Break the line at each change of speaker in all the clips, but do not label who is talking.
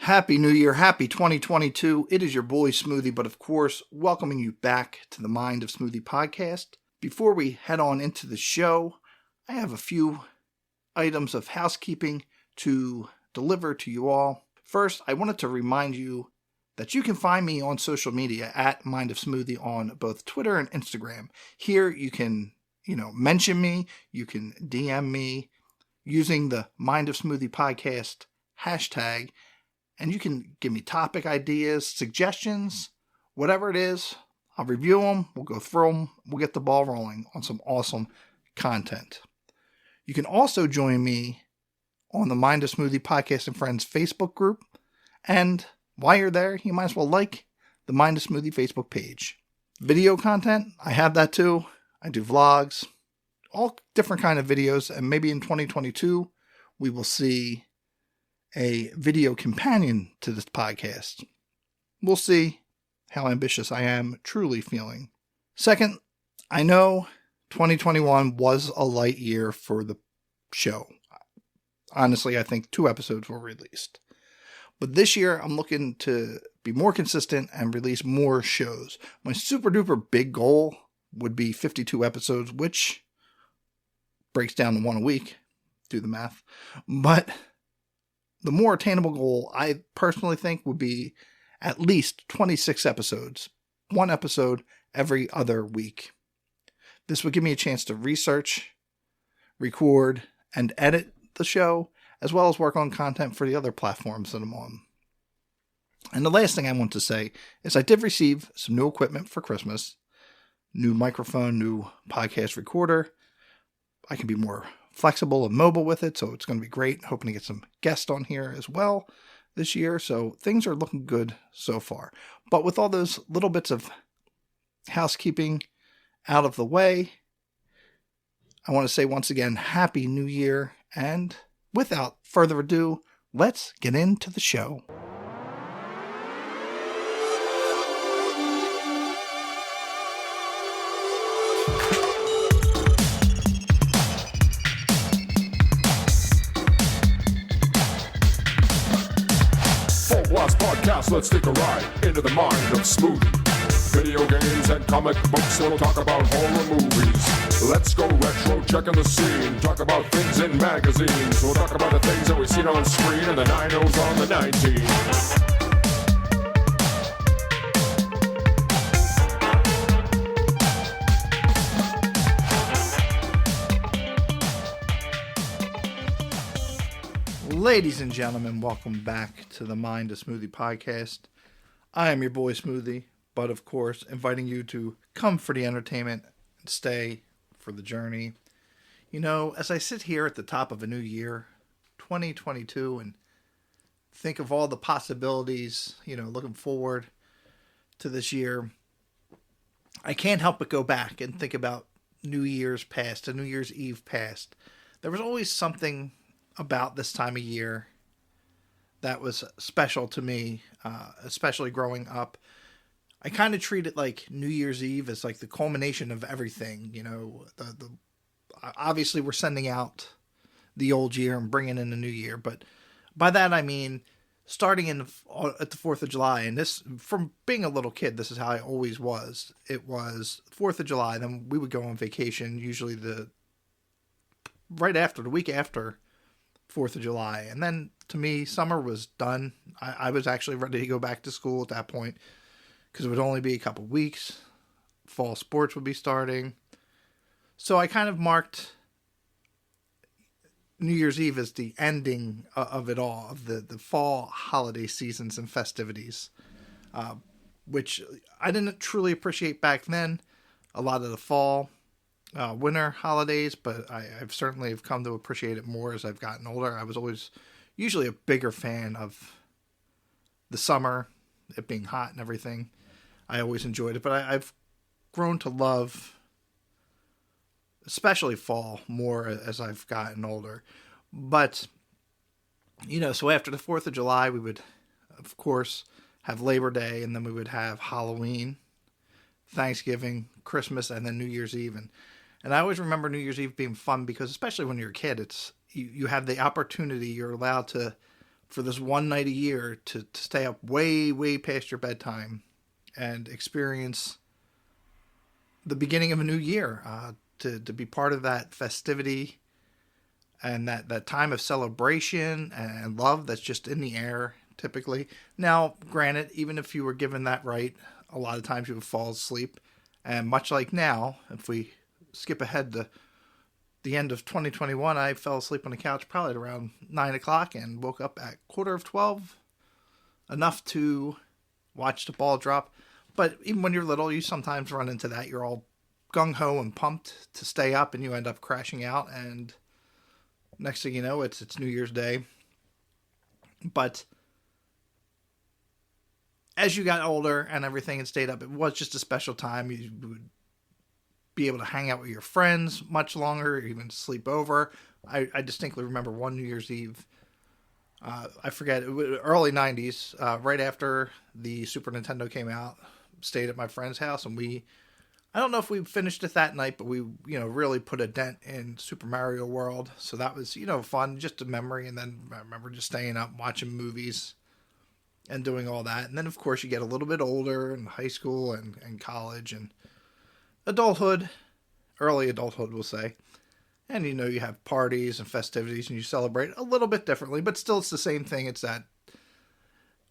Happy New Year, happy 2022. It is your boy Smoothie, but of course, welcoming you back to the Mind of Smoothie podcast. Before we head on into the show, I have a few items of housekeeping to deliver to you all. First, I wanted to remind you that you can find me on social media at Mind of Smoothie on both Twitter and Instagram. Here you can, mention me, you can DM me using the Mind of Smoothie podcast hashtag. And you can give me topic ideas, suggestions, whatever it is. I'll review them. We'll go through them. We'll get the ball rolling on some awesome content. You can also join me on the Mind of Smoothie Podcast and Friends Facebook group. And while you're there, you might as well like the Mind of Smoothie Facebook page. Video content, I have that too. I do vlogs, all different kind of videos. And maybe in 2022, we will see a video companion to this podcast. We'll see how ambitious I am truly feeling. Second, I know 2021 was a light year for the show. Honestly, I think 2 episodes were released. But this year, I'm looking to be more consistent and release more shows. My super duper big goal would be 52 episodes, which breaks down to 1 a week. Do the math. But the more attainable goal, I personally think, would be at least 26 episodes. 1 episode every other week. This would give me a chance to research, record, and edit the show, as well as work on content for the other platforms that I'm on. And the last thing I want to say is I did receive some new equipment for Christmas. New microphone, new podcast recorder. I can be more flexible and mobile with it, so it's going to be great. Hoping to get some guests on here as well this year, so things are looking good so far. But with all those little bits of housekeeping out of the way, I want to say once again, Happy New Year, and without further ado, let's get into the show.
Podcast, let's take a ride into the mind of Smoothie. Video games and comic books, we'll talk about horror movies. Let's go retro, checking the scene. Talk about things in magazines. We'll talk about the things that we've seen on screen and the 90s on the 19.
Ladies and gentlemen, welcome back to the Mind of Smoothie podcast. I am your boy Smoothie, but of course, inviting you to come for the entertainment and stay for the journey. As I sit here at the top of a new year, 2022, and think of all the possibilities, looking forward to this year, I can't help but go back and think about New Year's past, and New Year's Eve past. There was always something about this time of year that was special to me, especially growing up. I kind of treat it like New Year's Eve as like the culmination of everything. Obviously we're sending out the old year and bringing in the new year, but by that I mean starting at the 4th of July, and this, from being a little kid, this is how I always was. It was 4th of July, then we would go on vacation, usually the week after 4th of July. And then to me, summer was done. I was actually ready to go back to school at that point because it would only be a couple weeks. Fall sports would be starting. So I kind of marked New Year's Eve as the ending of it all, of the fall holiday seasons and festivities, which I didn't truly appreciate back then. A lot of the fall winter holidays, but I've certainly come to appreciate it more as I've gotten older. I was always usually a bigger fan of the summer, it being hot and everything. I always enjoyed it, but I've grown to love especially fall more as I've gotten older. But, so after the 4th of July, we would, of course, have Labor Day, and then we would have Halloween, Thanksgiving, Christmas, and then New Year's Eve. And I always remember New Year's Eve being fun because, especially when you're a kid, you have the opportunity, you're allowed to for this one night a year to stay up way, way past your bedtime and experience the beginning of a new year, to be part of that festivity and that time of celebration and love that's just in the air, typically. Now, granted, even if you were given that right, a lot of times you would fall asleep. And much like now, if we skip ahead to the end of 2021, I fell asleep on the couch probably at around 9 o'clock and woke up at 11:45, enough to watch the ball drop. But even when you're little, you sometimes run into that. You're all gung-ho and pumped to stay up, and you end up crashing out, and next thing you know, it's New Year's Day. But as you got older and everything and stayed up, it was just a special time. You would be able to hang out with your friends much longer, even sleep over. I distinctly remember one New Year's Eve, I forget, it was early 90s, right after the Super Nintendo came out, stayed at my friend's house, and I don't know if we finished it that night, but we, really put a dent in Super Mario World. So that was, fun, just a memory. And then I remember just staying up, watching movies and doing all that. And then, of course, you get a little bit older in high school and college and adulthood, early adulthood, we'll say. And, you have parties and festivities and you celebrate a little bit differently, but still it's the same thing. It's that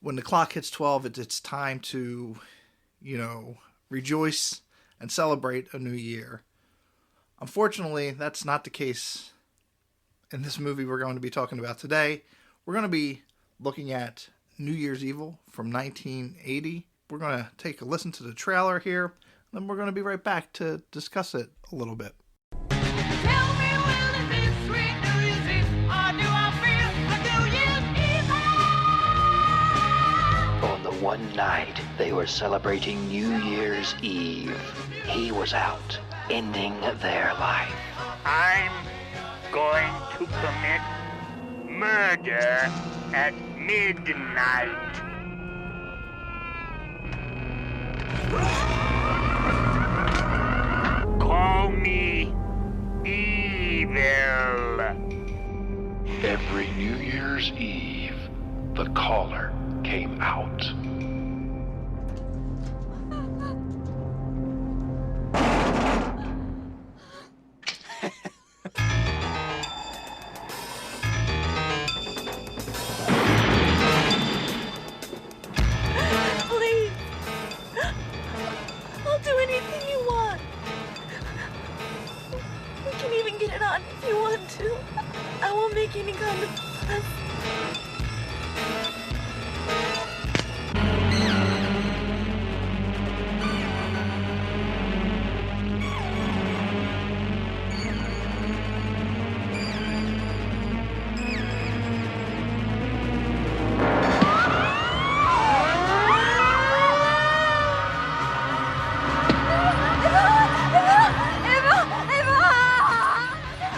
when the clock hits 12, it's time to, rejoice and celebrate a new year. Unfortunately, that's not the case in this movie we're going to be talking about today. We're going to be looking at New Year's Evil from 1980. We're going to take a listen to the trailer here, and then we're going to be right back to discuss it a little bit.
One night, they were celebrating New Year's Eve. He was out, ending their life.
I'm going to commit murder at midnight. Call me evil.
Every New Year's Eve, the caller came out.
If you want to, I won't make any kind of fuss.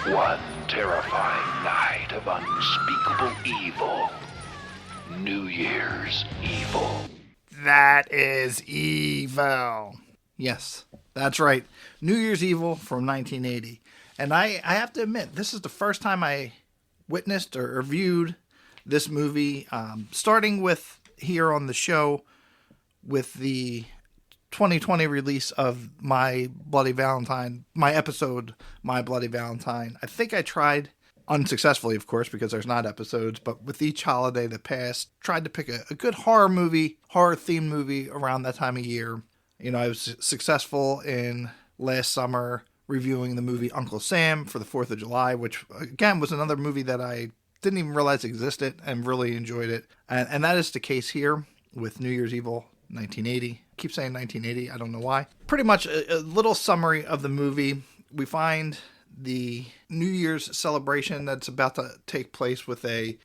One terrifying night of unspeakable evil. New Year's Evil.
That is evil. Yes, that's right. New Year's Evil from 1980. And I have to admit, this is the first time I witnessed or viewed this movie, starting with here on the show with the 2020 release of My Bloody Valentine, my episode, My Bloody Valentine. I think I tried, unsuccessfully of course, because there's not episodes, but with each holiday that passed, tried to pick a good horror themed movie around that time of year. I was successful in last summer reviewing the movie Uncle Sam for the 4th of July, which again was another movie that I didn't even realize existed and really enjoyed it. And that is the case here with New Year's Evil 1980. I keep saying 1980, I don't know why. Pretty much a little summary of the movie. We find the New Year's celebration that's about to take place with a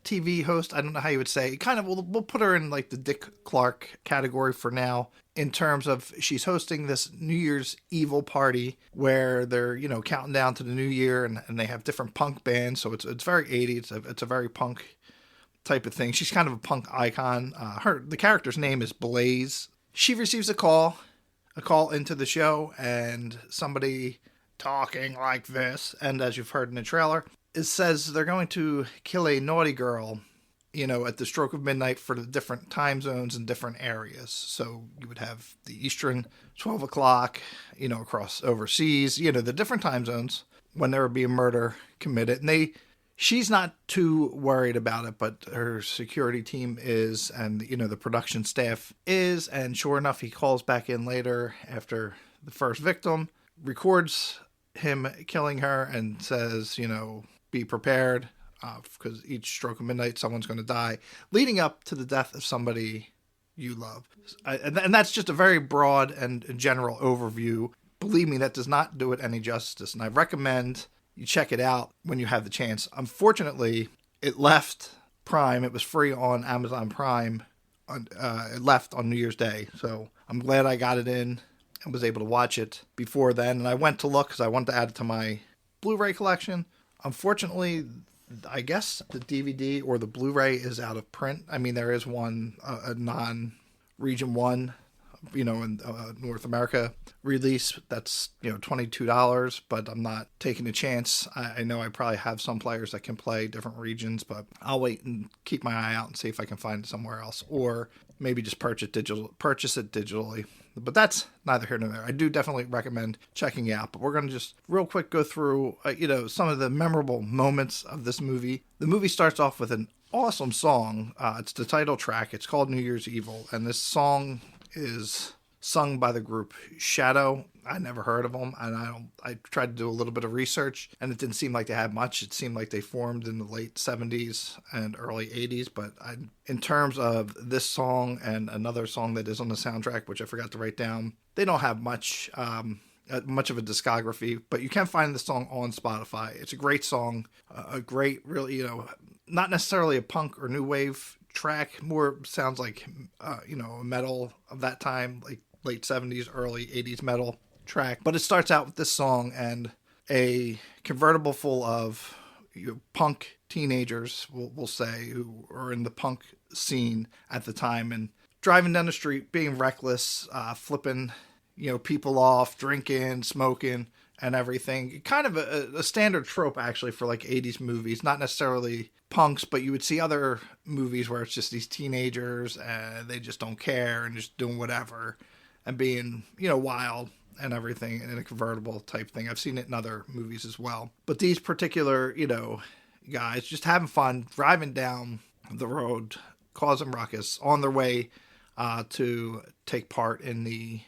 TV host. I don't know how you would say. We'll put her in like the Dick Clark category for now, in terms of she's hosting this New Year's Evil party where they're, counting down to the new year, and they have different punk bands. So it's very 80s. It's a very punk type of thing. She's kind of a punk icon. The character's name is Blaze. She receives a call into the show, and somebody talking like this, and as you've heard in the trailer, it says they're going to kill a naughty girl, at the stroke of midnight for the different time zones and different areas. So you would have the Eastern 12 o'clock, across overseas, the different time zones when there would be a murder committed. And she's not too worried about it, but her security team is, and, the production staff is. And sure enough, he calls back in later after the first victim, records him killing her and says, be prepared. Because each stroke of midnight, someone's going to die, leading up to the death of somebody you love. And that's just a very broad and general overview. Believe me, that does not do it any justice. And I recommend you check it out when you have the chance. Unfortunately, it left Prime. It was free on Amazon Prime. It left on New Year's Day. So I'm glad I got it in and was able to watch it before then. And I went to look because I wanted to add it to my Blu-ray collection. Unfortunately, I guess the DVD or the Blu-ray is out of print. I mean, there is one, a non-Region 1, in North America release. That's, $22, but I'm not taking a chance. I know I probably have some players that can play different regions, but I'll wait and keep my eye out and see if I can find it somewhere else. Or maybe just purchase it digitally. But that's neither here nor there. I do definitely recommend checking it out. But we're going to just real quick go through, some of the memorable moments of this movie. The movie starts off with an awesome song. It's the title track. It's called New Year's Evil. And this song is sung by the group Shadow. I never heard of them, and I tried to do a little bit of research, and it didn't seem like they had much. It seemed like they formed in the late 70s and early 80s, but in terms of this song and another song that is on the soundtrack, which I forgot to write down, they don't have much of a discography, but you can find the song on Spotify. It's a great song, a great, really, not necessarily a punk or new wave track, more sounds like, metal of that time, like late 70s, early 80s metal track. But it starts out with this song and a convertible full of punk teenagers, we'll say, who are in the punk scene at the time and driving down the street, being reckless, flipping, people off, drinking, smoking, and everything. Kind of a standard trope, actually, for like 80s movies. Not necessarily punks, but you would see other movies where it's just these teenagers and they just don't care and just doing whatever and being, wild and everything in a convertible type thing. I've seen it in other movies as well. But these particular, guys just having fun, driving down the road, causing ruckus on their way to take part in the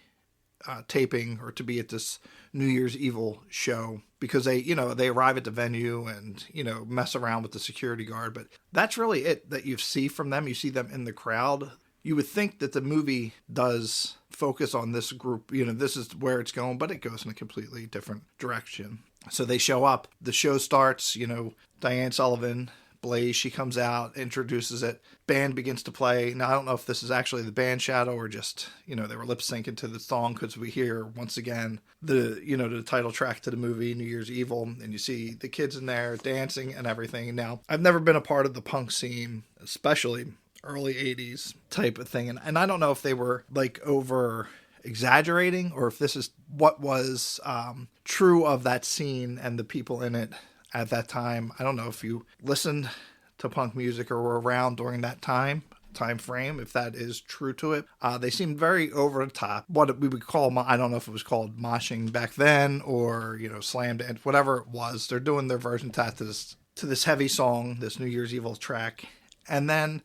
taping or to be at this New Year's Evil show, because they arrive at the venue and, mess around with the security guard. But that's really it that you see from them. You see them in the crowd. You would think that the movie does focus on this group, this is where it's going, but it goes in a completely different direction. So they show up, the show starts, Diane Sullivan, Blaze, she comes out, introduces it, band begins to play. Now, I don't know if this is actually the band Shadow or just, they were lip syncing to the song, because we hear once again the title track to the movie, New Year's Evil, and you see the kids in there dancing and everything. Now, I've never been a part of the punk scene, especially early 80s type of thing. And I don't know if they were like over exaggerating or if this is what was true of that scene and the people in it at that time. I don't know if you listened to punk music or were around during that time frame, if that is true to it. They seemed very over the top. What we would call, I don't know if it was called moshing back then or, slam dance, whatever it was. They're doing their version to this heavy song, this New Year's Evil track. And then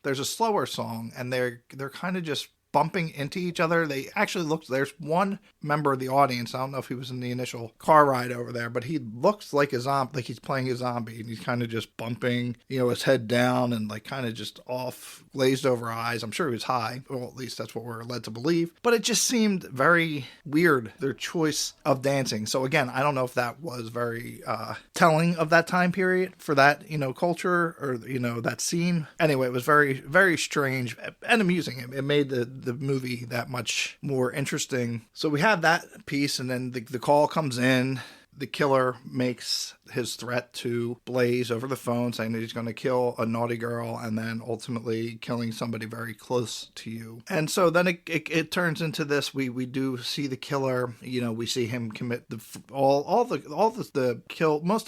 there's a slower song, and they're kind of just bumping into each other. They actually there's one member of the audience, I don't know if he was in the initial car ride over there, but he looks like a zombie, like he's playing a zombie, and he's kind of just bumping, his head down and like kind of just off, glazed over eyes. I'm sure he was high, well, at least that's what we're led to believe, but it just seemed very weird, their choice of dancing. So again, I don't know if that was very telling of that time period for that, culture or, that scene. Anyway, it was very, very strange and amusing. It made the movie that much more interesting. So we have that piece, and then the call comes in. the killer makes his threat to Blaze over the phone, saying that he's going to kill a naughty girl and then ultimately killing somebody very close to you. And so then it turns into this. We do see the killer. We see him commit most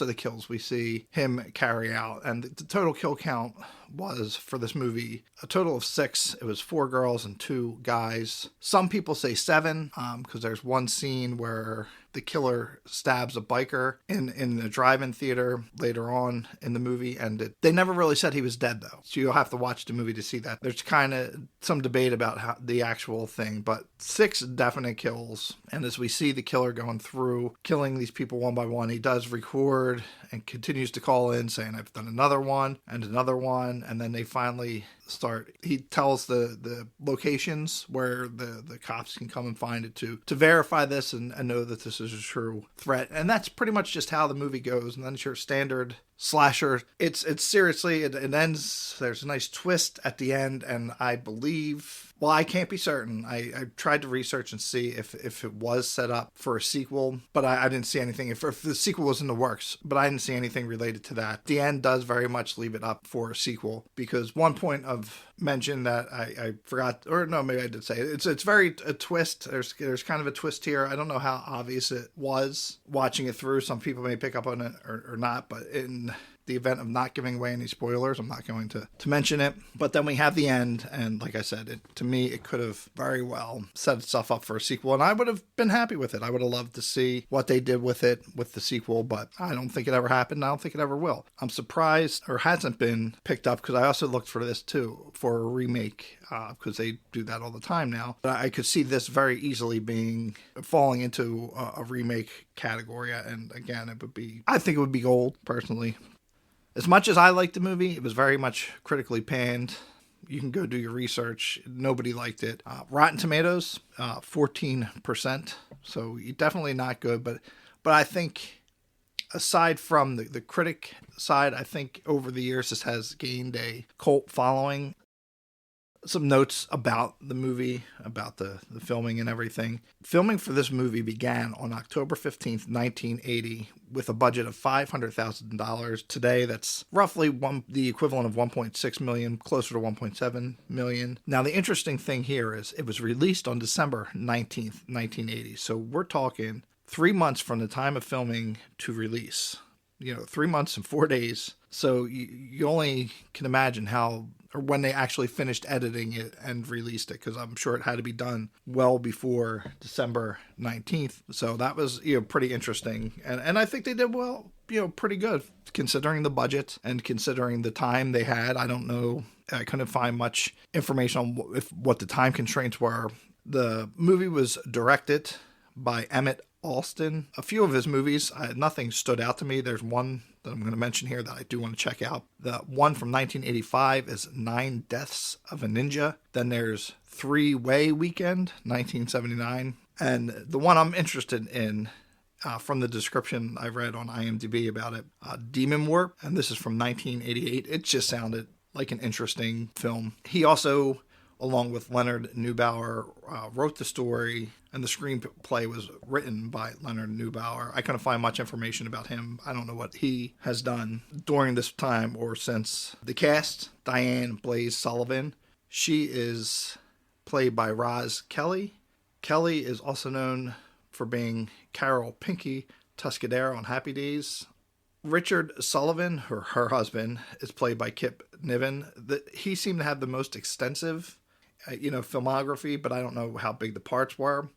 of the kills we see him carry out, and the total kill count was for this movie a total of 6. It was 4 girls and 2 guys. Some people say 7 because there's one scene where the killer stabs a biker in the drive-in theater later on in the movie, and they never really said he was dead, though. So you'll have to watch the movie to see that. There's kind of some debate about the actual thing, but 6 definite kills. And as we see the killer going through, killing these people one by one, he does record and continues to call in saying, I've done another one and another one. And then they finally start. He tells the locations where the cops can come and find it to verify this and know that this is a true threat. And that's pretty much just how the movie goes. And then it's your standard slasher. It's seriously, it ends, there's a nice twist at the end, and I believe, well, I can't be certain. I tried to research and see if it was set up for a sequel, but I didn't see anything. If the sequel was in the works, but I didn't see anything related to that. The end does very much leave it up for a sequel, because one point of mention that I forgot, or no, maybe I did say it. It's very a twist. There's kind of a twist here. I don't know how obvious it was watching it through. Some people may pick up on it or not, but in the event of not giving away any spoilers, I'm not going to mention it. But then we have the end, and like I said, to me, it could have very well set itself up for a sequel, and I would have been happy with it. I would have loved to see what they did with it, with the sequel, but I don't think it ever happened. I don't think it ever will. I'm surprised, or hasn't been picked up, because I also looked for this too, for a remake, because they do that all the time now. But I could see this very easily falling into a remake category, and again, I think it would be gold, personally. As much as I liked the movie, it was very much critically panned. You can go do your research. Nobody liked it. Rotten Tomatoes, 14%. So definitely not good. But I think, aside from the critic side, I think over the years this has gained a cult following. Some notes about the movie, about the filming and everything. Filming for this movie began on October 15th, 1980, with a budget of $500,000. Today, that's roughly the equivalent of $1.6 million, closer to $1.7 million. Now, the interesting thing here is it was released on December 19th, 1980. So we're talking 3 months from the time of filming to release. 3 months and 4 days. So you only can imagine when they actually finished editing it and released it, because I'm sure it had to be done well before December 19th. So that was, pretty interesting. And I think they did well, pretty good, considering the budget and considering the time they had. I don't know. I couldn't find much information on what the time constraints were. The movie was directed by Emmett Alston. A few of his movies, nothing stood out to me. There's one that I'm going to mention here that I do want to check out. The one from 1985 is 9 Deaths of a Ninja. Then there's Three-Way Weekend, 1979. And the one I'm interested in, from the description I read on IMDb about it, Demon Warp, and this is from 1988. It just sounded like an interesting film. He also, along with Leonard Neubauer, wrote the story, and the screenplay was written by Leonard Neubauer. I couldn't find much information about him. I don't know what he has done during this time or since. The cast, Diane Blaze Sullivan. She is played by Roz Kelly. Kelly is also known for being Carol Pinky Tuscadero on Happy Days. Richard Sullivan, her husband, is played by Kip Niven. He seemed to have the most extensive filmography, but I don't know how big the parts were.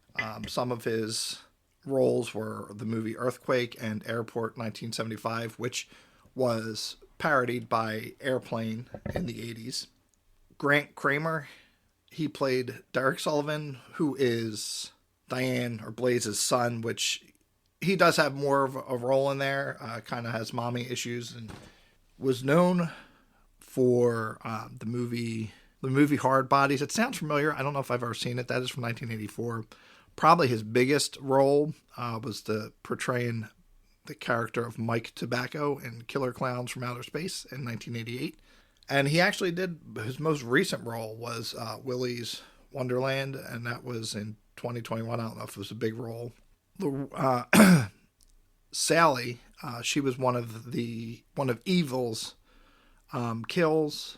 Some of his roles were the movie Earthquake and Airport 1975, which was parodied by Airplane in the 80s. Grant Kramer, he played Derek Sullivan, who is Diane or Blaze's son, which he does have more of a role in there, kind of has mommy issues, and was known for the movie Hard Bodies. It sounds familiar. I don't know if I've ever seen it. That is from 1984. Probably his biggest role was portraying the character of Mike Tobacco in Killer Clowns from Outer Space in 1988. And he actually his most recent role was Willy's Wonderland, and that was in 2021. I don't know if it was a big role. Sally. She was one of Evil's kills.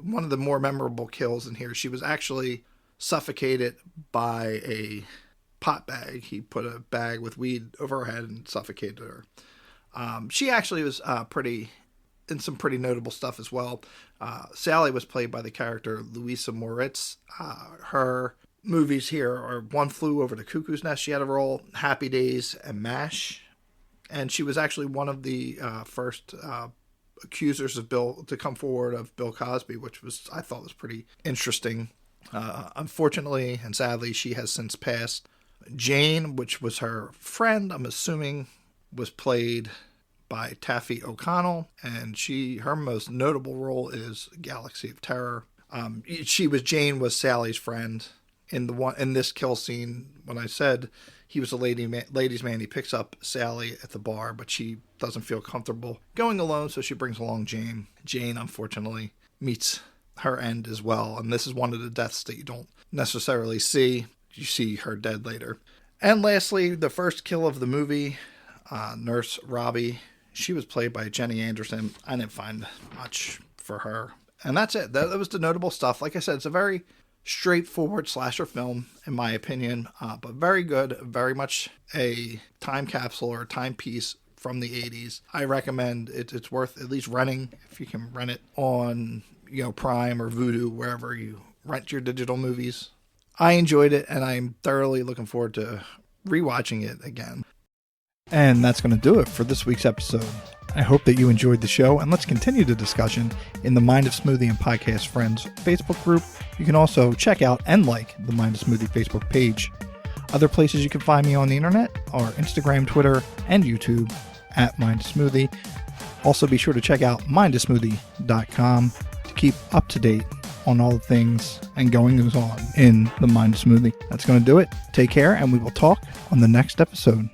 One of the more memorable kills in here. She was actually suffocated by a pot bag. He put a bag with weed over her head and suffocated her. She actually was in some pretty notable stuff as well. Sally was played by the character Louisa Moritz. Her movies here are One Flew Over the Cuckoo's Nest. She had a role, Happy Days, and MASH. And she was actually one of the first accusers of Bill to come forward of Bill Cosby, which I thought was pretty interesting. Unfortunately and sadly, she has since passed. Jane, which was her friend, I'm assuming, was played by Taffy O'Connell, and her most notable role is Galaxy of Terror. Jane was Sally's friend in this kill scene. When I said he was a ladies' man, he picks up Sally at the bar, but she doesn't feel comfortable going alone, so she brings along Jane. Jane, unfortunately, meets her end as well, and this is one of the deaths that you don't necessarily see. You see her dead later. And lastly, the first kill of the movie, Nurse Robbie. She was played by Jenny Anderson. I didn't find much for her. And that's it. That was the notable stuff. Like I said, it's a very straightforward slasher film, in my opinion, but very good. Very much a time capsule or a timepiece from the 80s. I recommend it. It's worth at least renting, if you can rent it on Prime or Vudu, wherever you rent your digital movies. I enjoyed it, and I'm thoroughly looking forward to rewatching it again. And that's going to do it for this week's episode. I hope that you enjoyed the show, and let's continue the discussion in the Mind of Smoothie and Podcast Friends Facebook group. You can also check out and like the Mind of Smoothie Facebook page. Other places you can find me on the internet are Instagram, Twitter, and YouTube at Mind of Smoothie. Also be sure to check out mindofsmoothie.com to keep up to date on all the things and goings on in the Mind of Smoothie. That's going to do it. Take care, and we will talk on the next episode.